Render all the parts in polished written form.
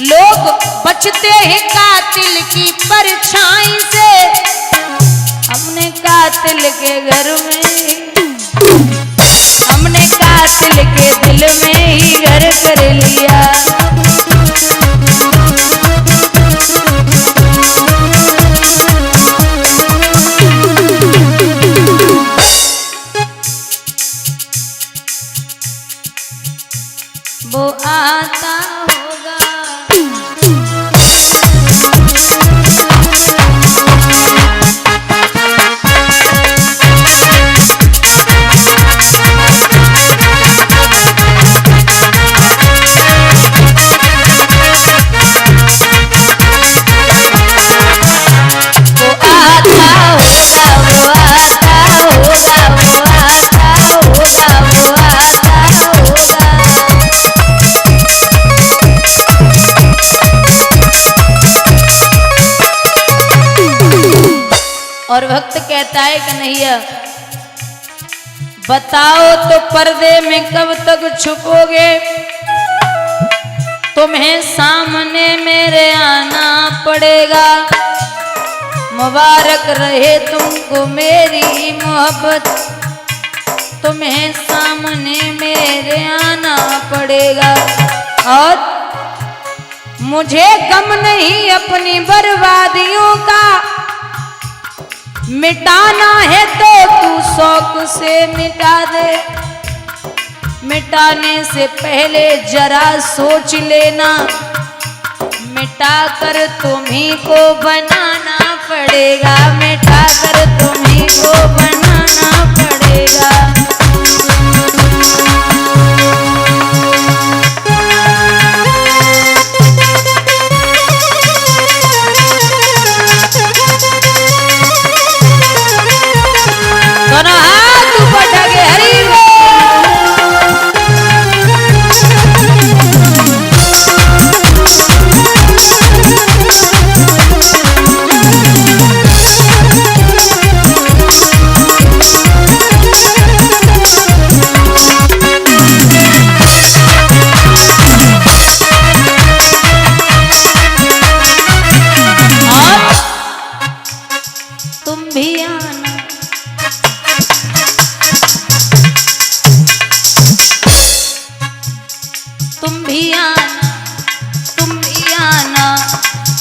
लोग बचते हैं कातिल की परछाई से, हमने कातिल के घर में, हमने कातिल के दिल में ही घर कर लिया। वो आता होगा और भक्त कहता है कन्हैया बताओ तो पर्दे में कब तक छुपोगे, तुम्हें सामने मेरे आना पड़ेगा। मुबारक रहे तुमको मेरी मोहब्बत, तुम्हें सामने मेरे आना पड़ेगा। और मुझे गम नहीं अपनी बर्बादियों का, मिटाना है तो तू शौक से मिटा दे, मिटाने से पहले जरा सोच लेना, मिटा कर तुम्ही को बनाना पड़ेगा, मिटा कर तुम्ही को बनाना पड़ेगा।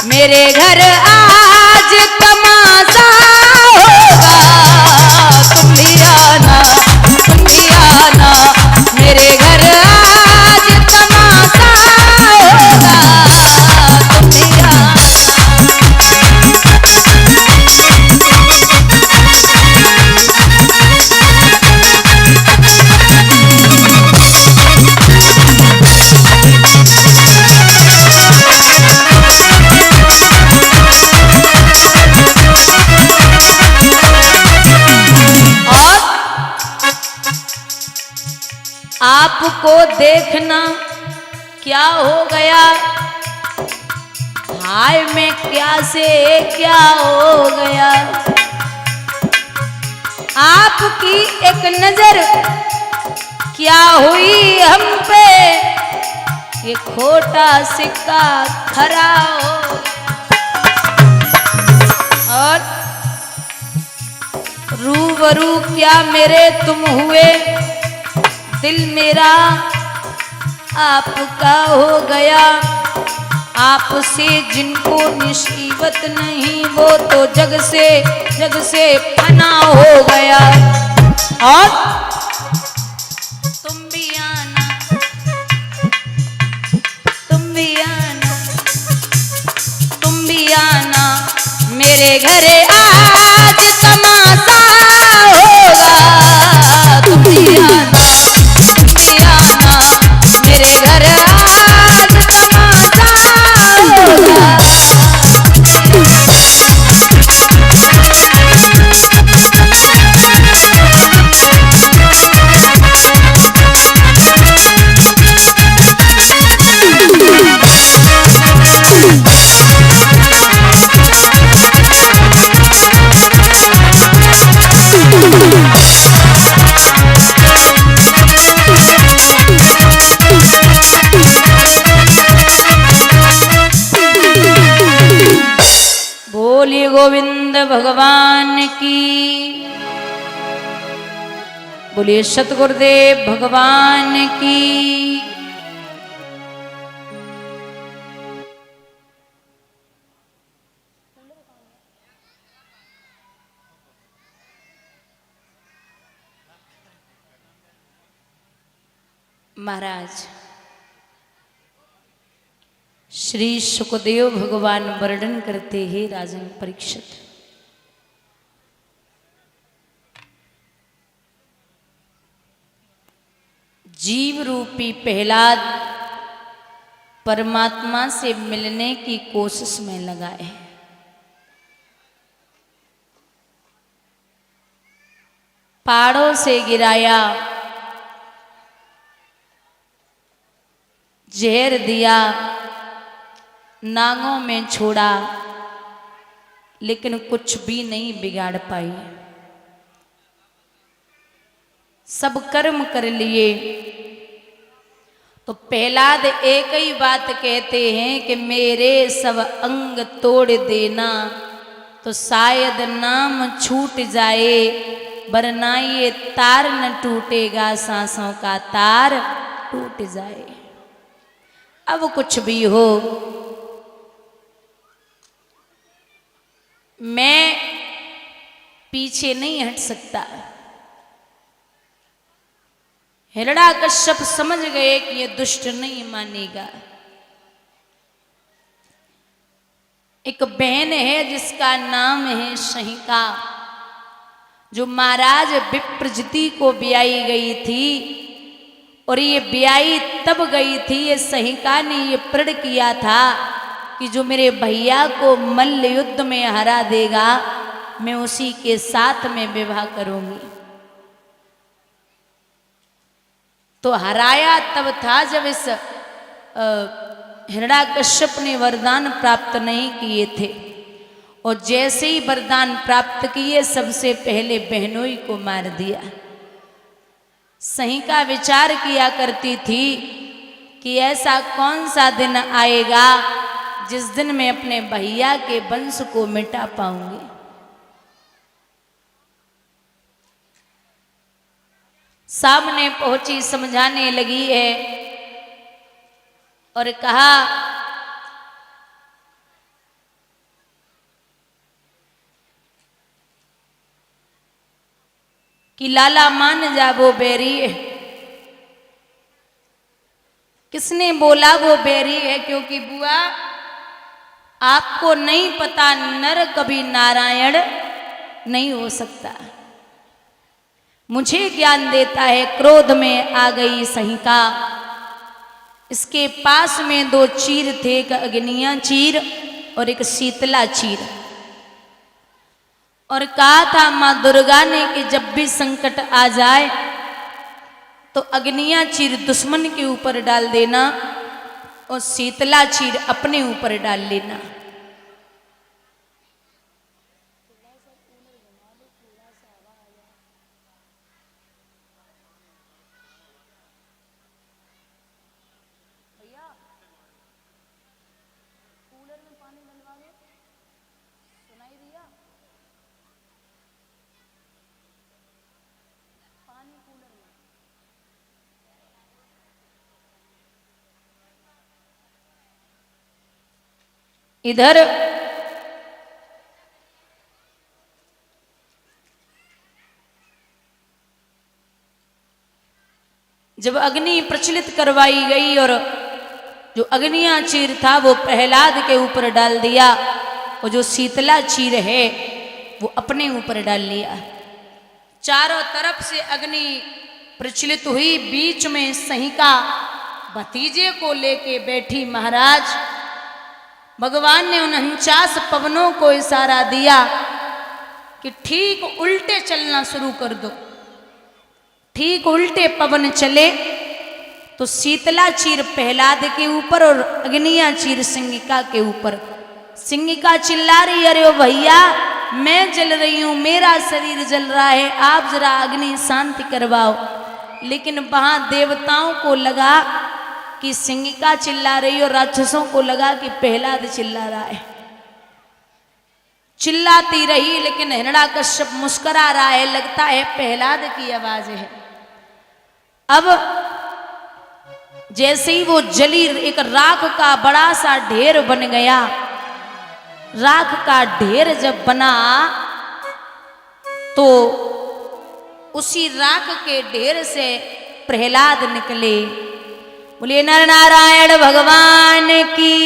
मेरे घर आज तमाशा होगा, तुम भी आना, तुम भी आना, मेरे घर आज तमाशा होगा, तुम भी आना। आपको देखना क्या हो गया, हाय मैं क्या से क्या हो गया। आपकी एक नजर क्या हुई हम पे, ये खोटा सिक्का खरा हो गया। और रूबरू क्या मेरे तुम हुए, दिल मेरा आपका हो गया। आपसे जिनको निसीबत नहीं वो तो जग से फना हो गया। और तुम भी आना, तुम भी आना, तुम भी आना, मेरे घर आज तमाशा होगा, तुम भी आना, मेरे घर आज तमाशा होगा। गोविंद भगवान की, बोलिए सतगुरुदेव भगवान की। महाराज श्री सुखदेव भगवान वर्णन करते हैं, राजन परीक्षित, जीव रूपी प्रहलाद परमात्मा से मिलने की कोशिश में लगा है। पहाड़ों से गिराया, जहर दिया, नागों में छोड़ा, लेकिन कुछ भी नहीं बिगाड़ पाई। सब कर्म कर लिए। तो प्रहलाद एक ही बात कहते हैं कि मेरे सब अंग तोड़ देना तो शायद नाम छूट जाए, वरना ये तार न टूटेगा, सांसों का तार टूट जाए। अब कुछ भी हो, मैं पीछे नहीं हट सकता। हिरण्याकश्यप समझ गए कि ये दुष्ट नहीं मानेगा। एक बहन है जिसका नाम है सहिका, जो महाराज विप्रजिति को ब्याई गई थी। और ये ब्याई तब गई थी, ये सहिका ने ये प्रण किया था कि जो मेरे भैया को मल्ल युद्ध में हरा देगा, मैं उसी के साथ में विवाह करूंगी। तो हराया तब था जब इस हिरण्याकश्यप ने वरदान प्राप्त नहीं किए थे। और जैसे ही वरदान प्राप्त किए, सबसे पहले बहनोई को मार दिया। सहिका विचार किया करती थी कि ऐसा कौन सा दिन आएगा जिस दिन मैं अपने भैया के वंश को मिटा पाऊंगी। सामने पहुंची, समझाने लगी है और कहा कि लाला मान जा, वो बैरी है। किसने बोला वो बैरी है? क्योंकि बुआ आपको नहीं पता, नर कभी नारायण नहीं हो सकता। मुझे ज्ञान देता है। क्रोध में आ गई सहिका। इसके पास में दो चीर थे, एक अग्निया चीर और एक शीतला चीर। और कहा था मां दुर्गा ने कि जब भी संकट आ जाए तो अग्निया चीर दुश्मन के ऊपर डाल देना और शीतला चीर अपने ऊपर डाल लेना। इधर जब अग्नि प्रचलित करवाई गई और जो अग्निया चीर था वो प्रहलाद के ऊपर डाल दिया और जो शीतला चीर है वो अपने ऊपर डाल लिया। चारों तरफ से अग्नि प्रचलित हुई। बीच में सहिका भतीजे को लेके बैठी। महाराज भगवान ने उन 49 पवनों को इशारा दिया कि ठीक उल्टे चलना शुरू कर दो। ठीक उल्टे पवन चले तो शीतला चीर प्रहलाद के ऊपर और अग्निया चीर सिंगिका के ऊपर। सिंगिका चिल्ला रही, अरे ओ भैया मैं जल रही हूं, मेरा शरीर जल रहा है, आप जरा अग्नि शांति करवाओ। लेकिन वहां देवताओं को लगा कि सिंगिका चिल्ला रही और राक्षसों को लगा कि प्रहलाद चिल्ला रहा है। चिल्लाती रही, लेकिन हिरण्याकश्यप मुस्कुरा रहा है, लगता है प्रहलाद की आवाज है। अब जैसे ही वो जली, एक राख का बड़ा सा ढेर बन गया। राख का ढेर जब बना तो उसी राख के ढेर से प्रहलाद निकले। बोले नर नारायण भगवान की।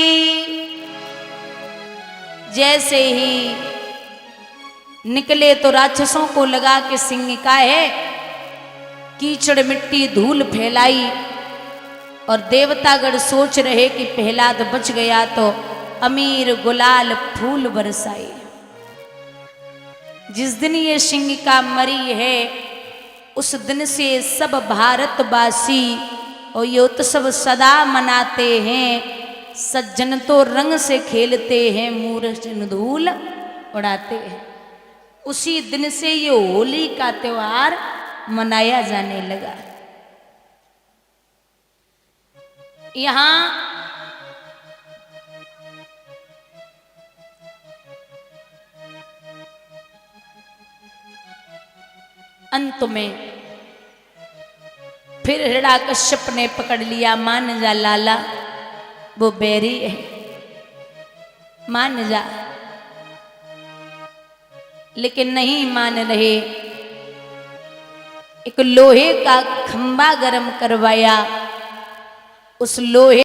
जैसे ही निकले तो राक्षसों को लगा कि सिंह का है, कीचड़ मिट्टी धूल फैलाई, और देवतागण सोच रहे कि प्रहलाद बच गया, तो अमीर गुलाल फूल बरसाए। जिस दिन ये सिंह का मरी है, उस दिन से सब भारतवासी और ये उत्सव सदा मनाते हैं। सज्जन तो रंग से खेलते हैं, मूर्ख धूल उड़ाते हैं। उसी दिन से ये होली का त्योहार मनाया जाने लगा। यहाँ अंत में फिर हिरण्याकश्यप ने पकड़ लिया, मान जा लाला, वो बैरी है, मान जा। लेकिन नहीं मान रहे। एक लोहे का खंबा गरम करवाया, उस लोहे